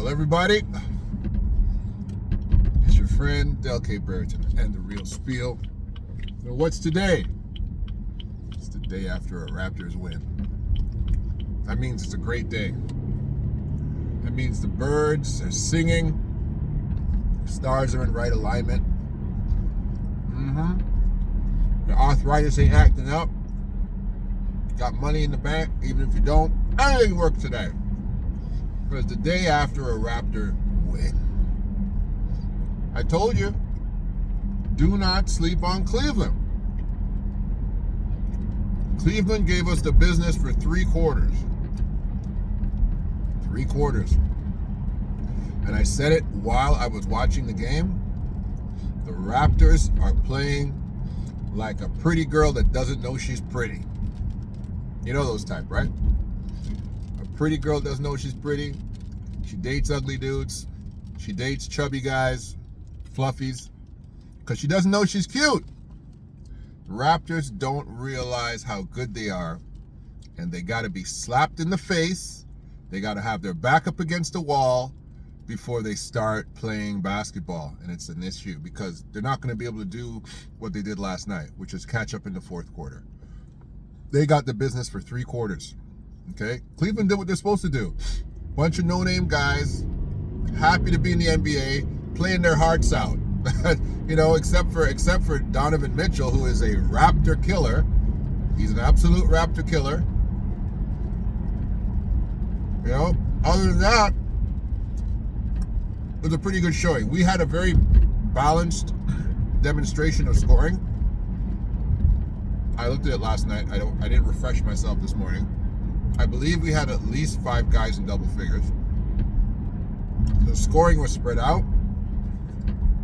Well, everybody, it's your friend Del K. Brereton and the Real Spiel. Now, what's today? It's the day after a Raptors win. That means it's a great day. That means the birds are singing, the stars are in right alignment. Your arthritis ain't acting up. You got money in the bank, even if you don't. Everything works today. Because the day after a Raptor win. I told you, do not sleep on Cleveland. Cleveland gave us the business for 3 quarters. 3 quarters. And I said it while I was watching the game. The Raptors are playing like a pretty girl that doesn't know she's pretty. You know those type, right? A pretty girl doesn't know she's pretty. She dates ugly dudes. She dates chubby guys, fluffies, because she doesn't know she's cute. Raptors don't realize how good they are, and they got to be slapped in the face. They got to have their back up against the wall before they start playing basketball, and it's an issue because they're not going to be able to do what they did last night, which is catch up in the fourth quarter. They got the business for 3 quarters. Okay, Cleveland did what they're supposed to do. Bunch of no-name guys, happy to be in the NBA, playing their hearts out. You know, except for Donovan Mitchell, who is a Raptor killer. He's an absolute Raptor killer. You know, other than that, it was a pretty good showing. We had a very balanced demonstration of scoring. I looked at it last night. I didn't refresh myself this morning. I believe we had at least 5 guys in double figures. The scoring was spread out.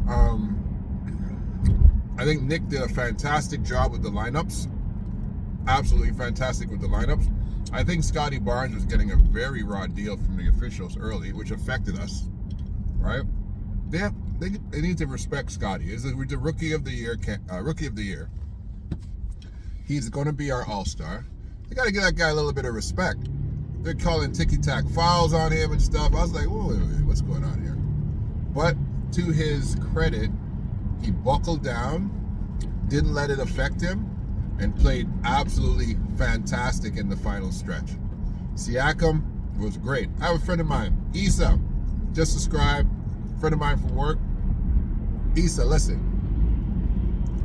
I think Nick did a fantastic job with the lineups. Absolutely fantastic with the lineups. I think Scotty Barnes was getting a very raw deal from the officials early, which affected us. Right? They need to respect Scotty. He's the rookie of the year. Rookie of the year. He's going to be our all-star. They got to give that guy a little bit of respect. They're calling ticky-tack fouls on him and stuff. I was like, whoa, wait, what's going on here? But to his credit, he buckled down, didn't let it affect him, and played absolutely fantastic in the final stretch. Siakam was great. I have a friend of mine, Issa, just subscribed, friend of mine from work. Issa, listen.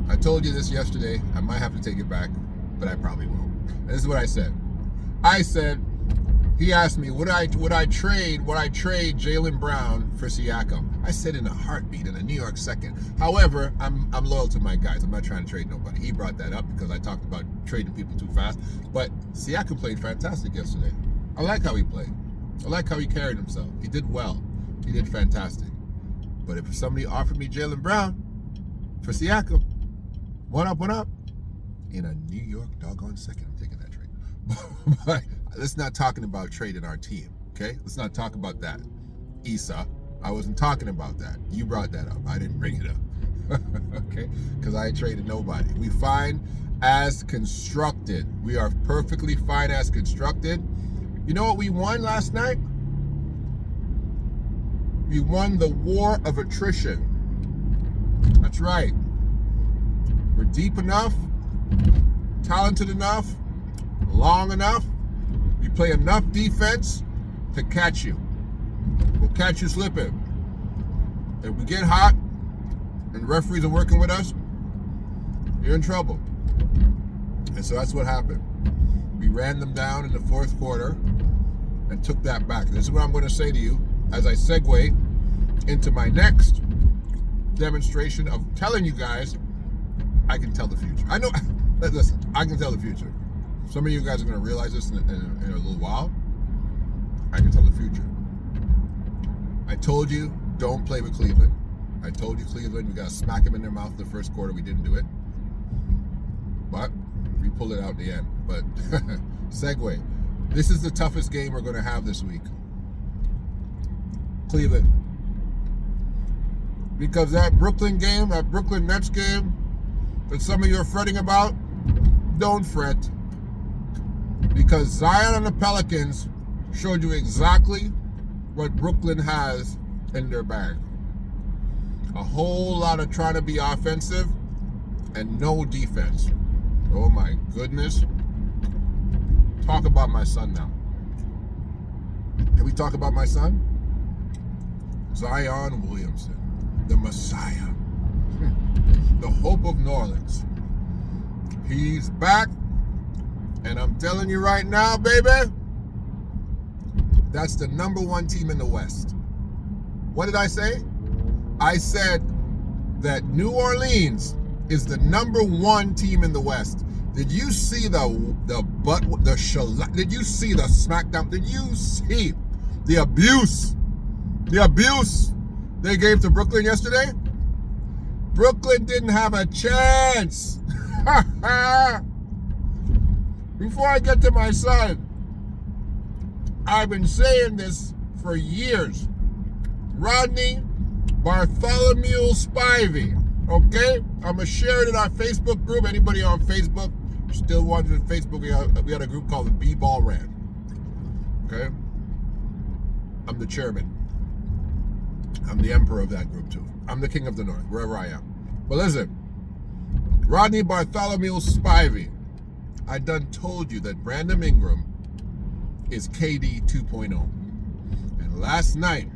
I told you this yesterday. I might have to take it back, but I probably won't. This is what I said. I said, he asked me, would I trade Jaylen Brown for Siakam? I said in a heartbeat, in a New York second. However, I'm loyal to my guys. I'm not trying to trade nobody. He brought that up because I talked about trading people too fast. But Siakam played fantastic yesterday. I like how he played. I like how he carried himself. He did well. He did fantastic. But if somebody offered me Jaylen Brown for Siakam, one up, in a New York doggone second, I'm taking that trade. But let's not talking about trading our team, okay? Let's not talk about that. Issa, I wasn't talking about that. You brought that up. I didn't bring it up, okay? Because I ain't traded nobody. We fine as constructed. We are perfectly fine as constructed. You know what we won last night? We won the war of attrition. That's right. We're deep enough, talented enough, long enough. We play enough defense to catch you. We'll catch you slipping. If we get hot and referees are working with us, you're in trouble. And so that's what happened. We ran them down in the fourth quarter and took that back. This is what I'm going to say to you as I segue into my next demonstration of telling you guys I can tell the future. I know, listen, I can tell the future. Some of you guys are going to realize this in a little while. I can tell the future. I told you, don't play with Cleveland. I told you, Cleveland, we got to smack them in their mouth in the first quarter. We didn't do it. But we pulled it out in the end. But segue. This is the toughest game we're going to have this week. Cleveland. Because that Brooklyn game, that Brooklyn Nets game that some of you are fretting about, don't fret. Because Zion and the Pelicans showed you exactly what Brooklyn has in their bag. A whole lot of trying to be offensive and no defense. Oh my goodness. Talk about my son now. Can we talk about my son? Zion Williamson, the Messiah, the hope of New Orleans. He's back, and I'm telling you right now, baby, that's the #1 team in the West. What did I say? I said that New Orleans is the #1 team in the West. Did you see did you see the smackdown? Did you see the abuse? The abuse they gave to Brooklyn yesterday? Brooklyn didn't have a chance. Before I get to my son, I've been saying this for years. Rodney Bartholomew Spivey, okay? I'm going to share it in our Facebook group. Anybody on Facebook still watching Facebook? We got a group called the B-Ball Rant, okay? I'm the chairman. I'm the emperor of that group too. I'm the king of the north, wherever I am. But listen, Rodney Bartholomew Spivey, I done told you that Brandon Ingram is KD 2.0. And last night,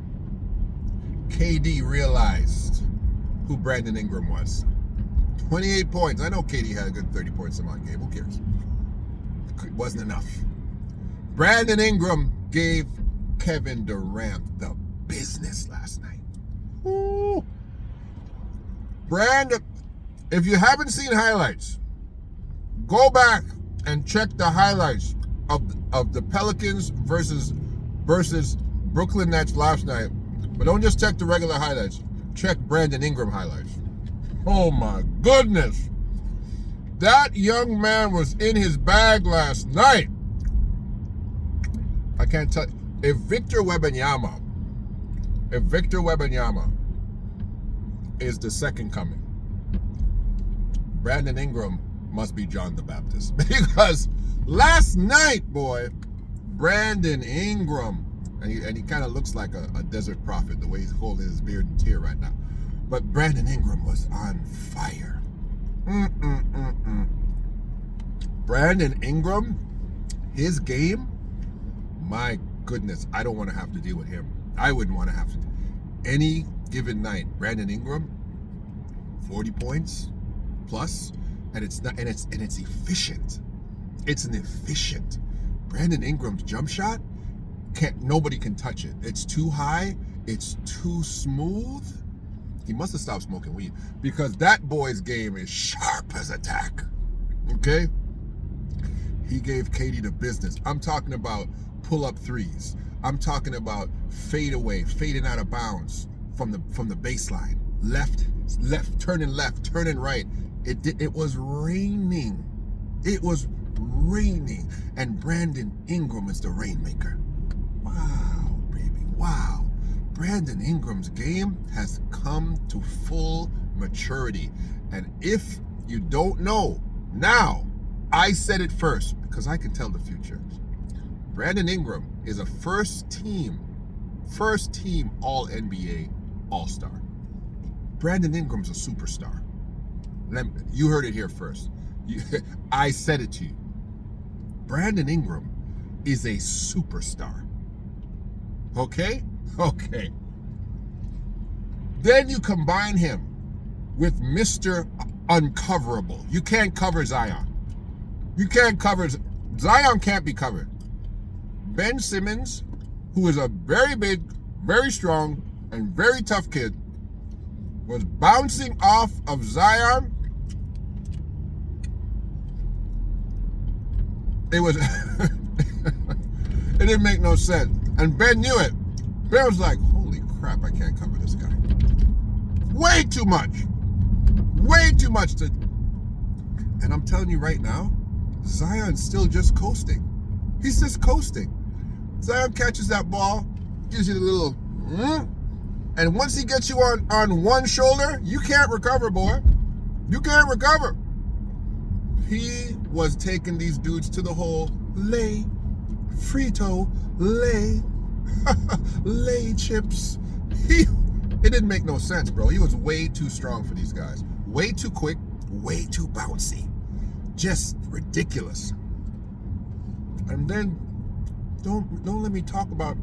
KD realized who Brandon Ingram was. 28 points. I know KD had a good 30 points in my game. Who cares? It wasn't enough. Brandon Ingram gave Kevin Durant the business last night. Ooh. Brandon, if you haven't seen highlights, go back and check the highlights of the Pelicans versus Brooklyn Nets last night. But don't just check the regular highlights. Check Brandon Ingram highlights. Oh my goodness. That young man was in his bag last night. I can't tell. If Victor Wembanyama is the second coming, Brandon Ingram must be John the Baptist. Because last night, boy, Brandon Ingram, and he kind of looks like a desert prophet, the way he's holding his beard and tear right now. But Brandon Ingram was on fire. Brandon Ingram, his game, my goodness, I don't want to have to deal with him. I wouldn't want to have to. Any given night, Brandon Ingram, 40 points plus, and it's efficient. It's an efficient. Brandon Ingram's jump shot, nobody can touch it. It's too high. It's too smooth. He must have stopped smoking weed, because that boy's game is sharp as a tack. Okay? He gave KD the business. I'm talking about pull-up threes. I'm talking about fading out of bounds from the baseline. Left, turning right. It was raining. It was raining. And Brandon Ingram is the rainmaker. Wow, baby. Wow. Brandon Ingram's game has come to full maturity. And if you don't know, now, I said it first because I can tell the future. Brandon Ingram is a first team All-NBA All-Star. Brandon Ingram's a superstar. You heard it here first. I said it to you. Brandon Ingram is a superstar. Okay? Okay. Then you combine him with Mr. Uncoverable. You can't cover Zion. Zion can't be covered. Ben Simmons, who is a very big, very strong, and very tough kid, was bouncing off of Zion. It was, it didn't make no sense. And Ben knew it. Ben was like, holy crap, I can't cover this guy. Way too much. And I'm telling you right now, Zion's still just coasting. He's just coasting. Zion catches that ball, gives you the little, and once he gets you on one shoulder, you can't recover, boy. You can't recover. He was taking these dudes to the hole, lay, free throw, lay. Lay chips. It didn't make no sense, bro. He was way too strong for these guys. Way too quick, way too bouncy. Just ridiculous. And then don't let me talk about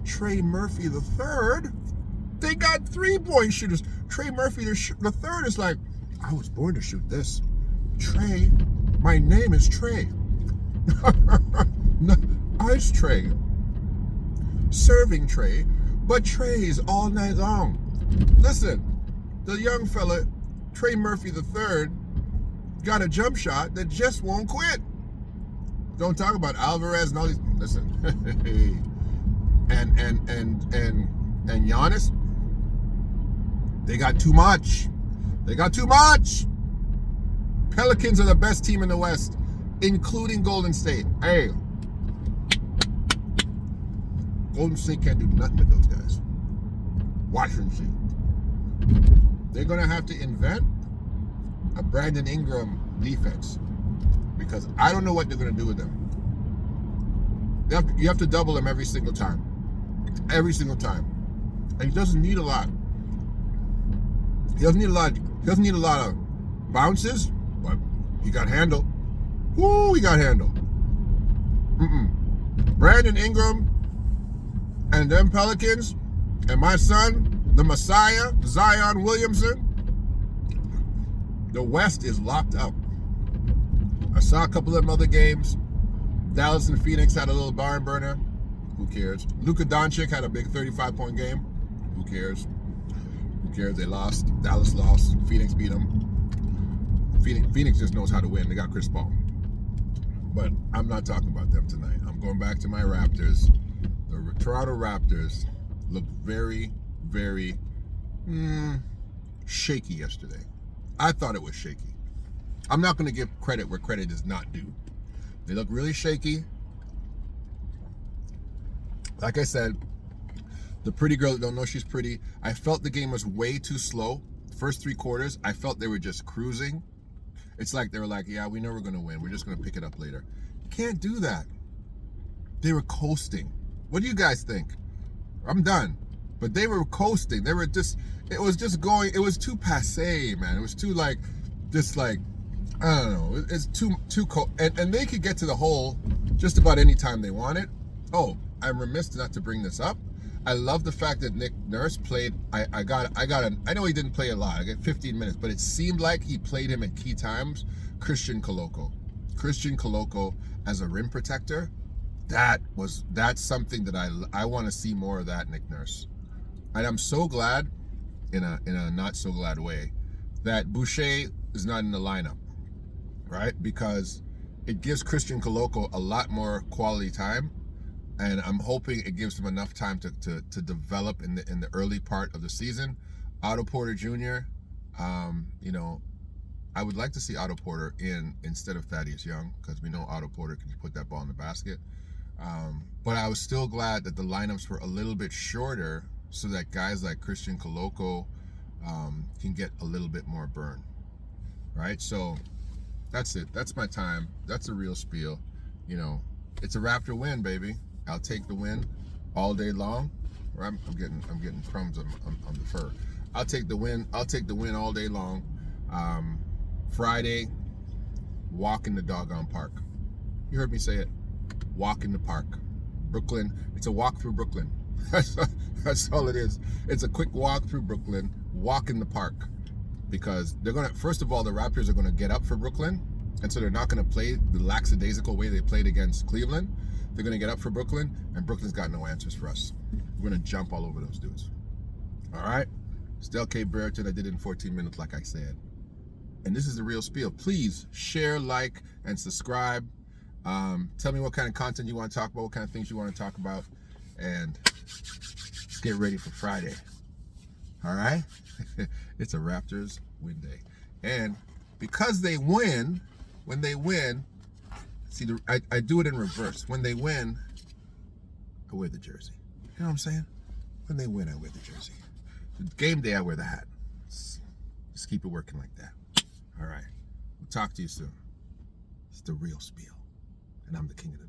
Trey Murphy the third. They got 3-point shooters. Trey Murphy the third is like, I was born to shoot this. Trey, my name is Trey. Ice Trey. Serving Trey, but Trey's all night long. Listen, the young fella, Trey Murphy the third, got a jump shot that just won't quit. Don't talk about Alvarez and all these. Listen, and Giannis, they got too much. They got too much. Pelicans are the best team in the West, including Golden State. Hey, Golden State can't do nothing with those guys. Watch and see. They're gonna have to invent a Brandon Ingram defense, because I don't know what they're going to do with them. You have to double him every single time. Every single time. And he doesn't need a lot. He doesn't need a lot of bounces, but he got handle. Woo, he got handle. Brandon Ingram and them Pelicans and my son, the Messiah, Zion Williamson, the West is locked up. I saw a couple of them other games. Dallas and Phoenix had a little barn burner. Who cares? Luka Doncic had a big 35-point game. Who cares? Who cares? They lost. Dallas lost. Phoenix beat them. Phoenix just knows how to win. They got Chris Paul. But I'm not talking about them tonight. I'm going back to my Raptors. The Toronto Raptors looked very, very shaky yesterday. I thought it was shaky. I'm not going to give credit where credit is not due. They look really shaky. Like I said, the pretty girl that don't know she's pretty. I felt the game was way too slow. First 3 quarters, I felt they were just cruising. It's like they were like, yeah, we know we're going to win. We're just going to pick it up later. You can't do that. They were coasting. What do you guys think? I'm done. But they were coasting. They were just, it was just going, it was too passé, man. It was too like, just like, I don't know. It's too cold. And they could get to the hole just about any time they wanted. Oh, I'm remiss not to bring this up. I love the fact that Nick Nurse played. I know he didn't play a lot. I got 15 minutes, but it seemed like he played him at key times. Christian Coloco as a rim protector. That's something that I want to see more of that, Nick Nurse. And I'm so glad, in a not so glad way, that Boucher is not in the lineup, right? Because it gives Christian Coloco a lot more quality time. And I'm hoping it gives him enough time to develop in the early part of the season. Otto Porter Jr., I would like to see Otto Porter instead of Thaddeus Young, because we know Otto Porter can put that ball in the basket. But I was still glad that the lineups were a little bit shorter, so that guys like Christian Coloco can get a little bit more burn, right? So that's it. That's my time. That's a real spiel. It's a Raptor win, baby. I'll take the win all day long. Or I'm getting crumbs on the fur. I'll take the win. I'll take the win all day long. Friday, walk in the doggone park. You heard me say it. Walk in the park. Brooklyn. It's a walk through Brooklyn. That's all it is. It's a quick walk through Brooklyn. Walk in the park. Because they're gonna. First of all, the Raptors are gonna get up for Brooklyn, and so they're not gonna play the lackadaisical way they played against Cleveland. They're going to get up for Brooklyn, and Brooklyn's got no answers for us. We're going to jump all over those dudes. All right? Still K. Brereton. I did it in 14 minutes, like I said. And this is the real spiel. Please share, like, and subscribe. Tell me what kind of content you want to talk about, what kind of things you want to talk about. And let's get ready for Friday. All right? It's a Raptors win day. And because they win, when they win, see, I do it in reverse. When they win, I wear the jersey. You know what I'm saying? When they win, I wear the jersey. The game day, I wear the hat. Just keep it working like that. All right. We'll talk to you soon. It's the real spiel. And I'm the king of the